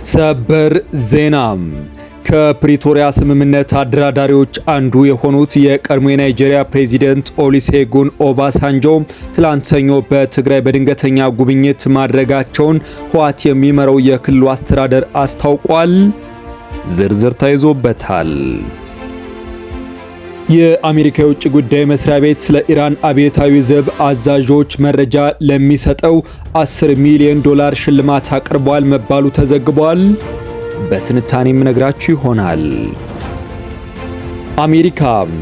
ሰበር ዜና ከፕሪቶሪያ ስምምነት አደራዳሪዎች አንዱ የሆኑት የቀድሞ የናይጄሪያ ፕሬዚደንት ኦሉሴጉን ኦባሳንጆ ትላንት ሰኞ በትግራይ በድንገተኛ ጉብኝት ማድረጋቸውን ህወሓት የሚመራው የክልሉ አስተዳደር አስታውቋል። ዝርዝር ተይዞበታል። የአሜሪካ የውጭ ጉዳይ መስሪያ ቤት ስለ ኢራን አብዮታዊ ዘብ አዛዦች መረጃ ለሚሰጠው $10 ሚሊዮን ሽልማት አቅርቧል መባሉ ተዘግቧል። በትንታኔ የምነግራችሁ ይሆናል። አሜሪካ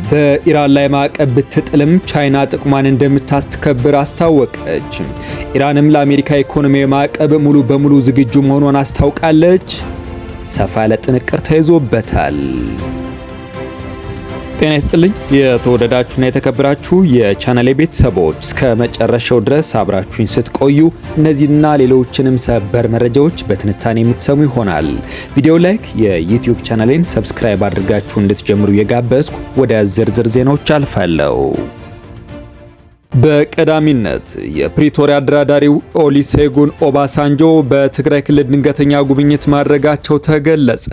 በኢራን ላይ ማዕቀብ ብትጥልም ቻይና ጥቅሟን እንደምታስከብር አስታወቀች። ኢራንም ለአሜሪካ ኢኮኖሚ ማዕቀብ ሙሉ በሙሉ ዝግጁ መሆኗን አስታውቃለች። ሰፋ ያለ ጥንቅር ተይዞበታል። ጤና ይስጥልኝ የተወደዳችሁና የተከበራችሁ የቻናሌ ቤተሰቦች፣ እስከ መጨረሻው ድረስ አብራችሁኝ ስትቆዩ እነዚህና ሌሎችንም ሰበር መረጃዎች በትንታኔ የምትሰሙ ይሆናል። ቪዲዮ ላይክ፣ የዩቲዩብ ቻናሌን ሰብስክራይብ አድርጋችሁ እንድትጀምሩ የጋበዝኩ ወደ ዝርዝር ዜናዎች አልፋለሁ። በቀዳሚነት የፕሪቶሪያ አደራዳሪው ኦሉሴጉን ኦባሳንጆ በትግራይ ክልል ድንገተኛ ጉብኝት ማድረጋቸው ተገለጸ።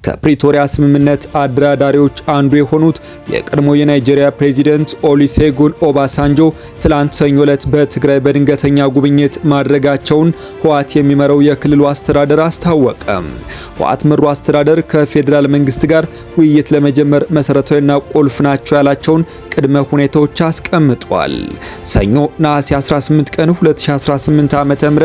ከፕሪቶሪያ ስምምነት አደራዳሪዎች አንዱ የሆኑት የቀድሞ የናይጄሪያ ፕሬዚደንት ኦሉሴጉን ኦባሳንጆ ትላንት ሰኞ ዕለት በትግራይ በድንገተኛ ጉብኝት ማድረጋቸውን ህወሓት የሚመራው የክልሉ አስተዳደር አስታወቀ። ህወሓት መሩ አስተዳደር ከፌዴራል መንግስት ጋር ውይይት ለመጀመር መሰረታዊና ቁልፍ ናቸው ያላቸውን ቅድመ ሁኔታዎች አስቀምጧል። ሰኞ ነሐሴ 18 ቀን 2018 ዓ.ም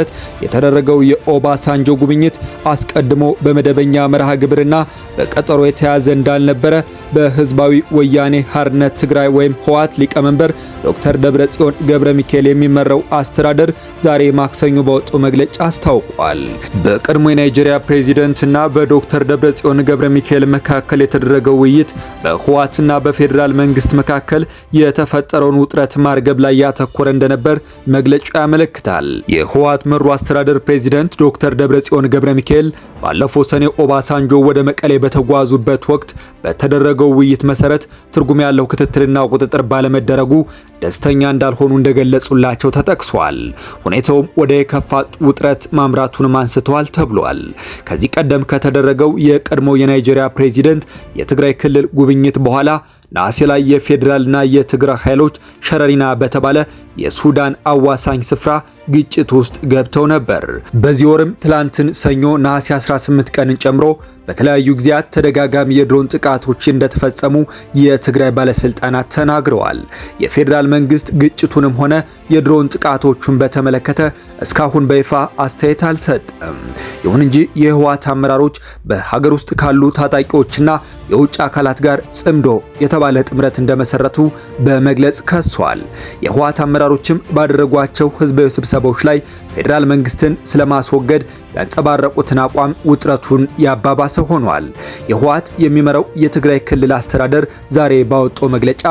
የተደረገው የኦባሳንጆ ጉብኝት አስቀድሞ በመደበኛ መርሃ ግብርና በቀጠሮ የተያዘ እንዳልነበረ በህዝባዊ ወያኔ ሓርነት ትግራይ ወይም ህወሓት ሊቀመንበር ዶክተር ደብረጽዮን ገብረ ሚካኤል የሚመራው አስተዳደር ዛሬ ማክሰኞ በወጣው መግለጫ አስታውቋል። በቀድሞ የናይጄሪያ ፕሬዚደንትና በዶክተር ደብረጽዮን ገብረ ሚካኤል መካከል የተደረገው ውይይት በህወሓትና በፌዴራል መንግስት መካከል የተፈጠረውን ውጥረት ማርገብ ላይ ያተኮረ እንደነበር መግለጫው ያመለክታል። የህወሓት መሩ አስተዳደር ፕሬዚደንት ዶክተር ደብረጽዮን ገብረ ሚካኤል ባለፈው ሰኔ ኦባሳንጆ ወደ መቀሌ በተጓዙበት ወቅት በተደረገው ውይይት መሰረት ትርጉም ያለው ክትትልና ቁጥጥር ባለመደረጉ ደስተኛ እንዳልሆኑ እንደገለጹላቸው ተጠቅሷል። ሁኔታውም ወደ የከፋ ውጥረት ማምራቱንም አንስተዋል ተብሏል። ከዚህ ቀደም ከተደረገው የቀድሞ የናይጄሪያ ፕሬዚደንት የትግራይ ክልል ጉብኝት በኋላ ነሐሴ ላይ የፌዴራልና የትግራይ ኃይሎች ሸረሪና በተባለ የሱዳን አዋሳኝ ስፍራ ግጭት ውስጥ ገብተው ነበር። በዚህ ወርም ትላንትን ሰኞ ነሐሴ 18 ቀንን ጨምሮ በተለያዩ ጊዜያት ተደጋጋሚ የድሮን ጥቃቶች እንደተፈጸሙ የትግራይ ባለስልጣናት ተናግረዋል። የፌዴራል መንግስት ግጭቱንም ሆነ የድሮን ጥቃቶቹን በተመለከተ እስካሁን በይፋ አስተያየት አልሰጠም። ይሁን እንጂ የህወሓት አመራሮች በሀገር ውስጥ ካሉ ታጣቂዎችና የውጭ አካላት ጋር ጽምዶ የተባለ ጥምረት እንደመሰረቱ በመግለጽ ከሷል። የህወሓት አመራሮችም ባደረጓቸው ህዝባዊ ስብሰባዎች ላይ ፌዴራል መንግስትን ስለማስወገድ ያንጸባረቁትን አቋም ውጥረቱን ያባባሰ ሆኗል። የህወሓት የሚመራው የትግራይ ክልል አስተዳደር ዛሬ ባወጣው መግለጫ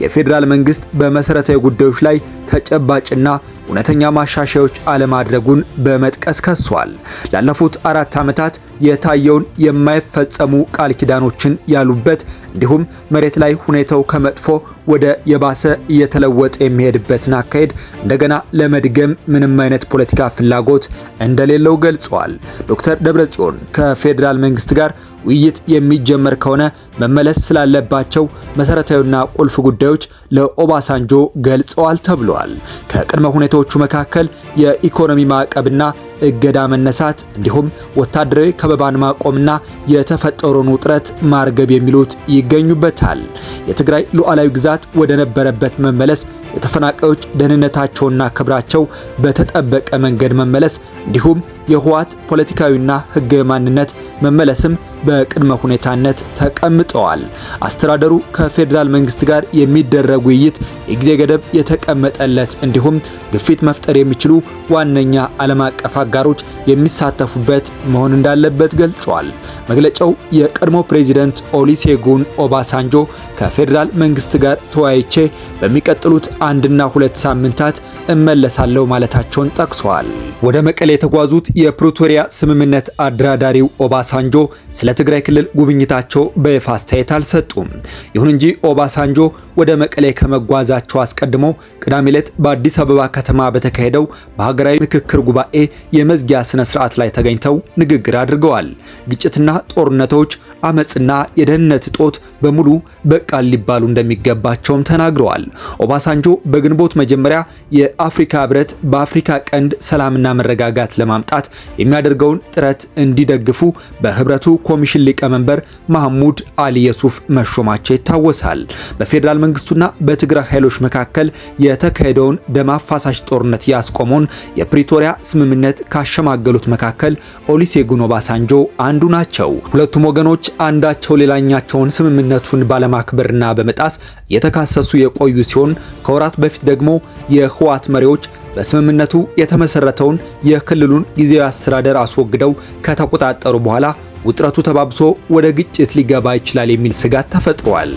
የፌዴራል መንግስት በመሰረታዊ ጉዳዮች ላይ ተጨባጭና እውነተኛ ማሻሻያዎች አለማድረጉን በመጥቀስ ከሷል። ላለፉት 4 ዓመታት የታየውን የማይፈጸሙ ቃል ኪዳኖችን ያሉበት እንዲሁም መሬት ላይ ሁኔታው ከመጥፎ ወደ የባሰ እየተለወጠ የሚሄድበትን አካሄድ እንደገና ለመድገም ምንም አይነት ፖለቲካ ፍላጎት እንደሌለው ገልጸዋል። ዶክተር ደብረጽዮን ከፌዴራል መንግስት ጋር ውይይት የሚጀመር ከሆነ መመለስ ስላለባቸው መሰረታዊና ቁልፍ ጉዳዮች ለኦባሳንጆ ገልጸዋል ተብሏል። ከቅድመ ሁኔታዎቹ መካከል የኢኮኖሚ ማዕቀብና እገዳ መነሳት እንዲሁም ወታደራዊ ከበባን ማቆምና የተፈጠረውን ውጥረት ማርገብ የሚሉት ይገኙበታል። የትግራይ ሉዓላዊ ግዛት ወደ ነበረበት መመለስ፣ የተፈናቃዮች ደህንነታቸውና ክብራቸው በተጠበቀ መንገድ መመለስ እንዲሁም የህወሓት ፖለቲካዊና ህጋዊ ማንነት መመለስም በቅድመ ሁኔታነት ተቀምጠዋል። አስተዳደሩ ከፌዴራል መንግስት ጋር የሚደረግ ውይይት የጊዜ ገደብ የተቀመጠለት እንዲሁም ግፊት መፍጠር የሚችሉ ዋነኛ ዓለም አቀፍ አጋሮች የሚሳተፉበት መሆን እንዳለበት ገልጿል። መግለጫው የቀድሞ ፕሬዚደንት ኦሉሴጉን ኦባሳንጆ ከፌዴራል መንግስት ጋር ተወያይቼ በሚቀጥሉት 1 እና 2 ሳምንታት እመለሳለሁ ማለታቸውን ጠቅሷል። ወደ መቀሌ የተጓዙት የፕሪቶሪያ ስምምነት አደራዳሪው ኦባሳንጆ ስለ ትግራይ ክልል ጉብኝታቸው በይፋ አስተያየት አልሰጡም። ይሁን እንጂ ኦባሳንጆ ወደ መቀሌ ከመጓዛቸው አስቀድሞ ቅዳሜ ዕለት በአዲስ አበባ ከተማ በተካሄደው በሀገራዊ ምክክር ጉባኤ የመዝጊያ ስነ ስርዓት ላይ ተገኝተው ንግግር አድርገዋል። ግጭትና ጦርነቶች፣ አመጽና የደህንነት እጦት በሙሉ በቃ ሊባሉ እንደሚገባቸውም ተናግረዋል። ኦባሳንጆ በግንቦት መጀመሪያ የአፍሪካ ህብረት በአፍሪካ ቀንድ ሰላምና መረጋጋት ለማምጣት የሚያደርገውን ጥረት እንዲደግፉ በህብረቱ ኮሚሽን ሊቀመንበር መሐሙድ አሊ የሱፍ መሾማቸው ይታወሳል። በፌዴራል መንግስቱና በትግራይ ኃይሎች መካከል የተካሄደውን ደም አፋሳሽ ጦርነት ያስቆመውን የፕሪቶሪያ ስምምነት ካሸማገሉት መካከል ኦሉሴጉን ኦባሳንጆ አንዱ ናቸው። ሁለቱም ወገኖች አንዳቸው ሌላኛቸውን ስምምነቱን ባለማክበርና በመጣስ የተካሰሱ የቆዩ ሲሆን ከወራት በፊት ደግሞ የህወሓት መሪዎች በስምምነቱ የተመሰረተውን የክልሉን ጊዜያዊ አስተዳደር አስወግደው ከተቆጣጠሩ በኋላ ውጥረቱ ተባብሶ ወደ ግጭት ሊገባ ይችላል የሚል ስጋት ተፈጥሯል።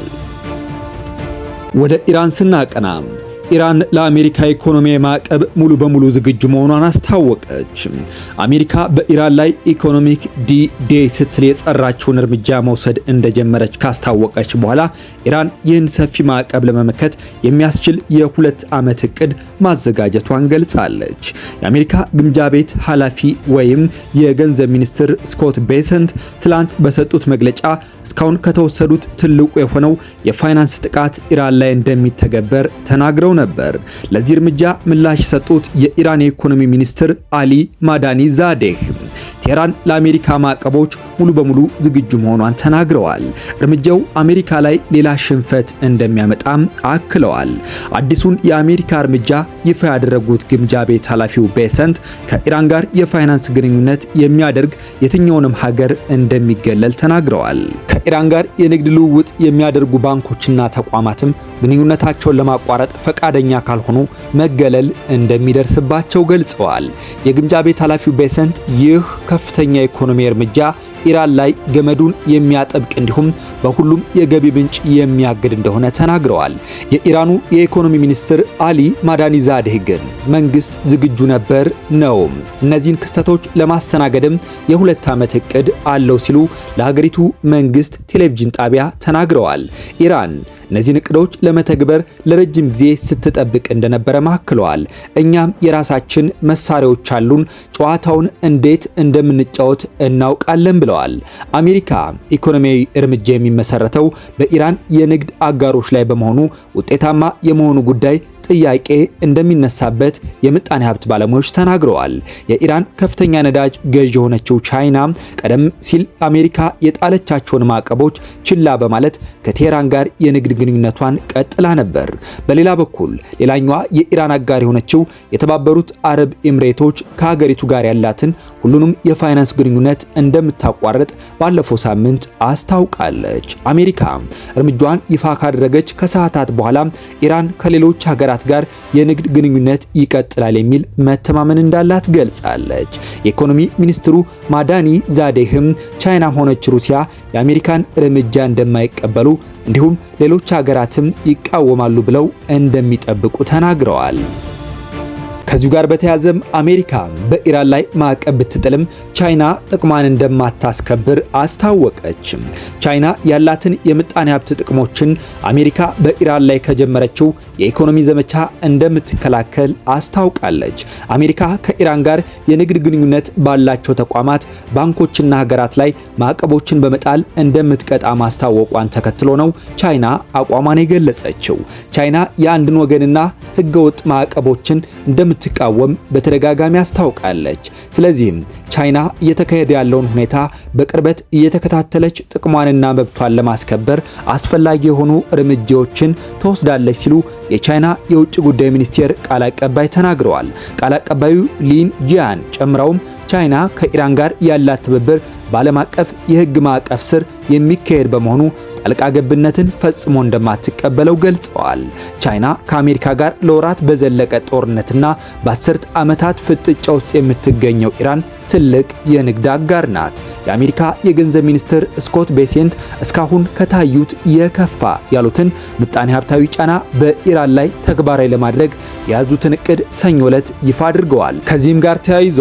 ወደ ኢራን ስናቀና ኢራን ለአሜሪካ ኢኮኖሚ ማዕቀብ ሙሉ በሙሉ ዝግጁ መሆኗን አስታወቀች። አሜሪካ በኢራን ላይ ኢኮኖሚክ ዲ-ዴይ ስትል የጠራችውን እርምጃ መውሰድ እንደጀመረች ካስታወቀች በኋላ ኢራን ይህን ሰፊ ማዕቀብ ለመመከት የሚያስችል የ2 ዓመት እቅድ ማዘጋጀቷን ገልጻለች። የአሜሪካ ግምጃ ቤት ኃላፊ ወይም የገንዘብ ሚኒስትር ስኮት ቤሰንት ትላንት በሰጡት መግለጫ እስካሁን ከተወሰዱት ትልቁ የሆነው የፋይናንስ ጥቃት ኢራን ላይ እንደሚተገበር ተናግረው ነበር። ለዚህ እርምጃ ምላሽ የሰጡት የኢራን የኢኮኖሚ ሚኒስትር አሊ ማዳኒ ዛዴህ ቴህራን ለአሜሪካ ማዕቀቦች ሙሉ በሙሉ ዝግጁ መሆኗን ተናግረዋል። እርምጃው አሜሪካ ላይ ሌላ ሽንፈት እንደሚያመጣም አክለዋል። አዲሱን የአሜሪካ እርምጃ ይፋ ያደረጉት ግምጃ ቤት ኃላፊው ቤሰንት ከኢራን ጋር የፋይናንስ ግንኙነት የሚያደርግ የትኛውንም ሀገር እንደሚገለል ተናግረዋል። ከኢራን ጋር የንግድ ልውውጥ የሚያደርጉ ባንኮችና ተቋማትም ግንኙነታቸውን ለማቋረጥ ፈቃደኛ ካልሆኑ መገለል እንደሚደርስባቸው ገልጸዋል። የግምጃ ቤት ኃላፊው ቤሰንት ይህ ከፍተኛ የኢኮኖሚ እርምጃ ኢራን ላይ ገመዱን የሚያጠብቅ እንዲሁም በሁሉም የገቢ ምንጭ የሚያግድ እንደሆነ ተናግረዋል። የኢራኑ የኢኮኖሚ ሚኒስትር አሊ ማዳኒ ዛዴህ ግን መንግስት ዝግጁ ነበር ነው፣ እነዚህን ክስተቶች ለማስተናገድም የ2 ዓመት እቅድ አለው ሲሉ ለሀገሪቱ መንግስት ቴሌቪዥን ጣቢያ ተናግረዋል። ኢራን እነዚህን እቅዶች ለመተግበር ለረጅም ጊዜ ስትጠብቅ እንደነበረ ማክለዋል። እኛም የራሳችን መሳሪያዎች አሉን፣ ጨዋታውን እንዴት እንደምንጫወት እናውቃለን ብለዋል። አሜሪካ ኢኮኖሚያዊ እርምጃ የሚመሰረተው በኢራን የንግድ አጋሮች ላይ በመሆኑ ውጤታማ የመሆኑ ጉዳይ ጥያቄ እንደሚነሳበት የምጣኔ ሀብት ባለሙያዎች ተናግረዋል። የኢራን ከፍተኛ ነዳጅ ገዥ የሆነችው ቻይና ቀደም ሲል አሜሪካ የጣለቻቸውን ማዕቀቦች ችላ በማለት ከቴህራን ጋር የንግድ ግንኙነቷን ቀጥላ ነበር። በሌላ በኩል ሌላኛዋ የኢራን አጋር የሆነችው የተባበሩት አረብ ኤምሬቶች ከሀገሪቱ ጋር ያላትን ሁሉንም የፋይናንስ ግንኙነት እንደምታቋርጥ ባለፈው ሳምንት አስታውቃለች። አሜሪካ እርምጃዋን ይፋ ካደረገች ከሰዓታት በኋላ ኢራን ከሌሎች ሀገራት ጋር የንግድ ግንኙነት ይቀጥላል የሚል መተማመን እንዳላት ገልጻለች። የኢኮኖሚ ሚኒስትሩ ማዳኒ ዛዴህም ቻይናም ሆነች ሩሲያ የአሜሪካን እርምጃ እንደማይቀበሉ እንዲሁም ሌሎች ሀገራትም ይቃወማሉ ብለው እንደሚጠብቁ ተናግረዋል። ከዚሁ ጋር በተያያዘም አሜሪካ በኢራን ላይ ማዕቀብ ብትጥልም ቻይና ጥቅሟን እንደማታስከብር አስታወቀች። ቻይና ያላትን የምጣኔ ሀብት ጥቅሞችን አሜሪካ በኢራን ላይ ከጀመረችው የኢኮኖሚ ዘመቻ እንደምትከላከል አስታውቃለች። አሜሪካ ከኢራን ጋር የንግድ ግንኙነት ባላቸው ተቋማት፣ ባንኮችና ሀገራት ላይ ማዕቀቦችን በመጣል እንደምትቀጣ ማስታወቋን ተከትሎ ነው ቻይና አቋሟን የገለጸችው። ቻይና የአንድን ወገንና ህገወጥ ማዕቀቦችን እንደምትቃወም በተደጋጋሚ አስታውቃለች። ስለዚህም ቻይና እየተካሄደ ያለውን ሁኔታ በቅርበት እየተከታተለች ጥቅሟንና መብቷን ለማስከበር አስፈላጊ የሆኑ እርምጃዎችን ትወስዳለች ሲሉ የቻይና የውጭ ጉዳይ ሚኒስቴር ቃል አቀባይ ተናግረዋል። ቃል አቀባዩ ሊን ጂያን ጨምረውም ቻይና ከኢራን ጋር ያላት ትብብር በዓለም አቀፍ የህግ ማዕቀፍ ስር የሚካሄድ በመሆኑ ጣልቃ ገብነትን ፈጽሞ እንደማትቀበለው ገልጸዋል። ቻይና ከአሜሪካ ጋር ለወራት በዘለቀ ጦርነትና በ10 ዓመታት ፍጥጫ ውስጥ የምትገኘው ኢራን ትልቅ የንግድ አጋር ናት። የአሜሪካ የገንዘብ ሚኒስትር ስኮት ቤሴንት እስካሁን ከታዩት የከፋ ያሉትን ምጣኔ ሀብታዊ ጫና በኢራን ላይ ተግባራዊ ለማድረግ የያዙትን እቅድ ሰኞ ዕለት ይፋ አድርገዋል። ከዚህም ጋር ተያይዞ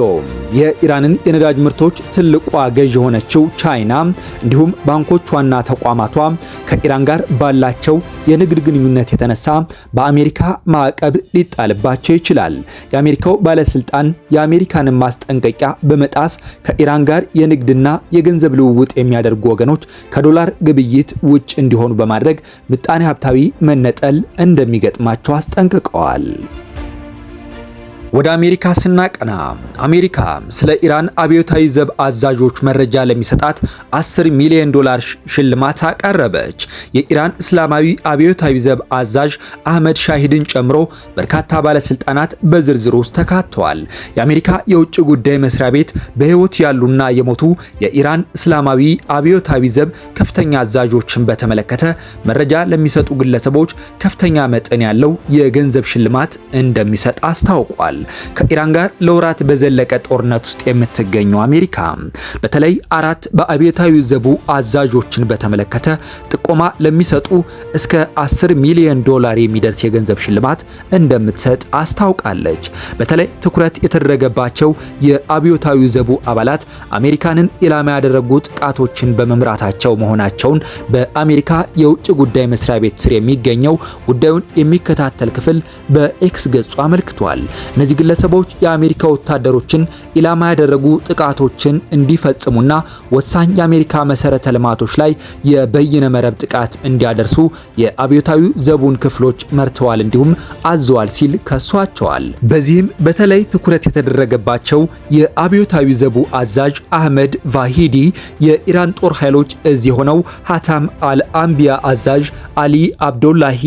የኢራንን የነዳጅ ምርቶች ትልቋ ገዥ የሆነችው ቻይና እንዲሁም ባንኮቿና ተቋማቷ ከኢራን ጋር ባላቸው የንግድ ግንኙነት የተነሳ በአሜሪካ ማዕቀብ ሊጣልባቸው ይችላል። የአሜሪካው ባለስልጣን የአሜሪካንን ማስጠንቀቂያ በመጣስ ከኢራን ጋር የንግድና የገንዘብ ልውውጥ የሚያደርጉ ወገኖች ከዶላር ግብይት ውጭ እንዲሆኑ በማድረግ ምጣኔ ሀብታዊ መነጠል እንደሚገጥማቸው አስጠንቅቀዋል። ወደ አሜሪካ ስናቀና አሜሪካ ስለ ኢራን አብዮታዊ ዘብ አዛዦች መረጃ ለሚሰጣት 10 ሚሊዮን ዶላር ሽልማት አቀረበች። የኢራን እስላማዊ አብዮታዊ ዘብ አዛዥ አህመድ ሻሂድን ጨምሮ በርካታ ባለስልጣናት በዝርዝር ውስጥ ተካተዋል። የአሜሪካ የውጭ ጉዳይ መስሪያ ቤት በህይወት ያሉና የሞቱ የኢራን እስላማዊ አብዮታዊ ዘብ ከፍተኛ አዛዦችን በተመለከተ መረጃ ለሚሰጡ ግለሰቦች ከፍተኛ መጠን ያለው የገንዘብ ሽልማት እንደሚሰጥ አስታውቋል። ከኢራን ጋር ለወራት በዘለቀ ጦርነት ውስጥ የምትገኘው አሜሪካ በተለይ 4 በአብዮታዊ ዘቡ አዛዦችን በተመለከተ ጥቆማ ለሚሰጡ እስከ 10 ሚሊዮን ዶላር የሚደርስ የገንዘብ ሽልማት እንደምትሰጥ አስታውቃለች። በተለይ ትኩረት የተደረገባቸው የአብዮታዊ ዘቡ አባላት አሜሪካንን ኢላማ ያደረጉ ጥቃቶችን በመምራታቸው መሆናቸውን በአሜሪካ የውጭ ጉዳይ መስሪያ ቤት ስር የሚገኘው ጉዳዩን የሚከታተል ክፍል በኤክስ ገጹ አመልክቷል። እነዚህ ግለሰቦች የአሜሪካ ወታደሮችን ኢላማ ያደረጉ ጥቃቶችን እንዲፈጽሙና ወሳኝ የአሜሪካ መሰረተ ልማቶች ላይ የበይነ መረብ ጥቃት እንዲያደርሱ የአብዮታዊ ዘቡን ክፍሎች መርተዋል እንዲሁም አዘዋል ሲል ከሷቸዋል። በዚህም በተለይ ትኩረት የተደረገባቸው የአብዮታዊ ዘቡ አዛዥ አህመድ ቫሂዲ፣ የኢራን ጦር ኃይሎች እዝ የሆነው ሀታም አልአንቢያ አዛዥ አሊ አብዶላሂ፣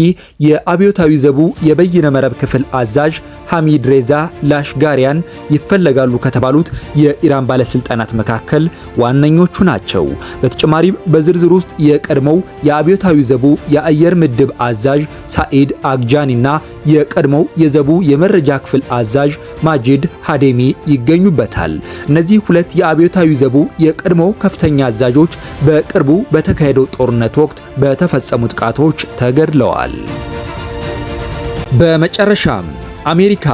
የአብዮታዊ ዘቡ የበይነ መረብ ክፍል አዛዥ ሐሚድ ሬዛ ላሽጋሪያን ይፈለጋሉ ከተባሉት የኢራን ባለስልጣናት መካከል ዋነኞቹ ናቸው። በተጨማሪም በዝርዝር ውስጥ የቀድሞው የአብዮታዊ ዘቡ የአየር ምድብ አዛዥ ሳኢድ አግጃኒና የቀድሞው የዘቡ የመረጃ ክፍል አዛዥ ማጂድ ሃዴሚ ይገኙበታል። እነዚህ ሁለት የአብዮታዊ ዘቡ የቀድሞው ከፍተኛ አዛዦች በቅርቡ በተካሄደው ጦርነት ወቅት በተፈጸሙ ጥቃቶች ተገድለዋል። በመጨረሻም አሜሪካ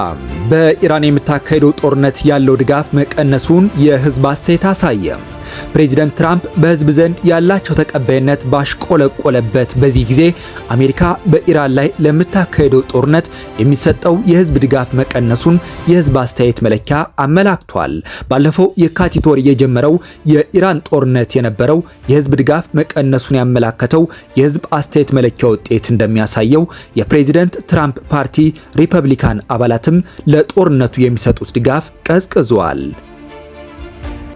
በኢራን የምታካሄደው ጦርነት ያለው ድጋፍ መቀነሱን የህዝብ አስተያየት አሳየ። ፕሬዚደንት ትራምፕ በህዝብ ዘንድ ያላቸው ተቀባይነት ባሽቆለቆለበት በዚህ ጊዜ አሜሪካ በኢራን ላይ ለምታካሄደው ጦርነት የሚሰጠው የህዝብ ድጋፍ መቀነሱን የህዝብ አስተያየት መለኪያ አመላክቷል። ባለፈው የካቲት ወር የጀመረው የኢራን ጦርነት የነበረው የህዝብ ድጋፍ መቀነሱን ያመላከተው የህዝብ አስተያየት መለኪያ ውጤት እንደሚያሳየው የፕሬዚደንት ትራምፕ ፓርቲ ሪፐብሊካን አባላትም ለጦርነቱ የሚሰጡት ድጋፍ ቀዝቅዟል።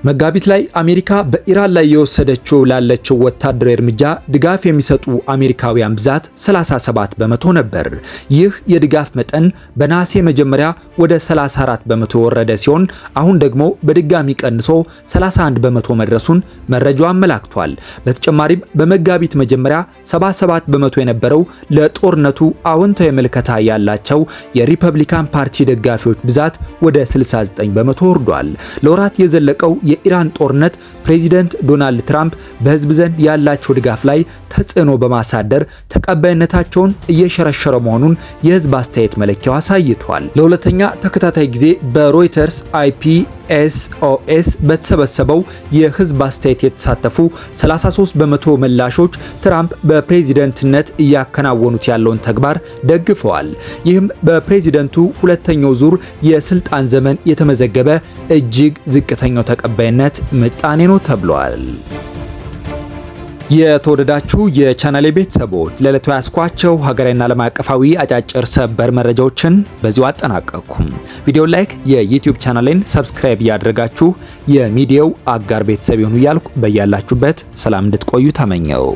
መጋቢት ላይ አሜሪካ በኢራን ላይ የወሰደችው ላለችው ወታደራዊ እርምጃ ድጋፍ የሚሰጡ አሜሪካውያን ብዛት 37 በመቶ ነበር። ይህ የድጋፍ መጠን በነሐሴ መጀመሪያ ወደ 34 በመቶ የወረደ ሲሆን አሁን ደግሞ በድጋሚ ቀንሶ 31 በመቶ መድረሱን መረጃው አመላክቷል። በተጨማሪም በመጋቢት መጀመሪያ 77 በመቶ የነበረው ለጦርነቱ አዎንታዊ ምልከታ ያላቸው የሪፐብሊካን ፓርቲ ደጋፊዎች ብዛት ወደ 69 በመቶ ወርዷል። ለወራት የዘለቀው የኢራን ጦርነት ፕሬዚደንት ዶናልድ ትራምፕ በህዝብ ዘንድ ያላቸው ድጋፍ ላይ ተጽዕኖ በማሳደር ተቀባይነታቸውን እየሸረሸረ መሆኑን የህዝብ አስተያየት መለኪያው አሳይቷል። ለሁለተኛ ተከታታይ ጊዜ በሮይተርስ IPSOS በተሰበሰበው የህዝብ አስተያየት የተሳተፉ 33 በመቶ ምላሾች ትራምፕ በፕሬዚደንትነት እያከናወኑት ያለውን ተግባር ደግፈዋል። ይህም በፕሬዚደንቱ ሁለተኛው ዙር የስልጣን ዘመን የተመዘገበ እጅግ ዝቅተኛው ተቀባይነት ምጣኔ ነው ተብሏል። የተወደዳችሁ የቻናሌ ቤተሰቦች ለዕለቱ ያስኳቸው ሀገራዊና ዓለም አቀፋዊ አጫጭር ሰበር መረጃዎችን በዚሁ አጠናቀቅኩ። ቪዲዮ ላይክ፣ የዩቲዩብ ቻናሌን ሰብስክራይብ እያደረጋችሁ የሚዲያው አጋር ቤተሰብ ይሁኑ እያልኩ በያላችሁበት ሰላም እንድትቆዩ ተመኘው።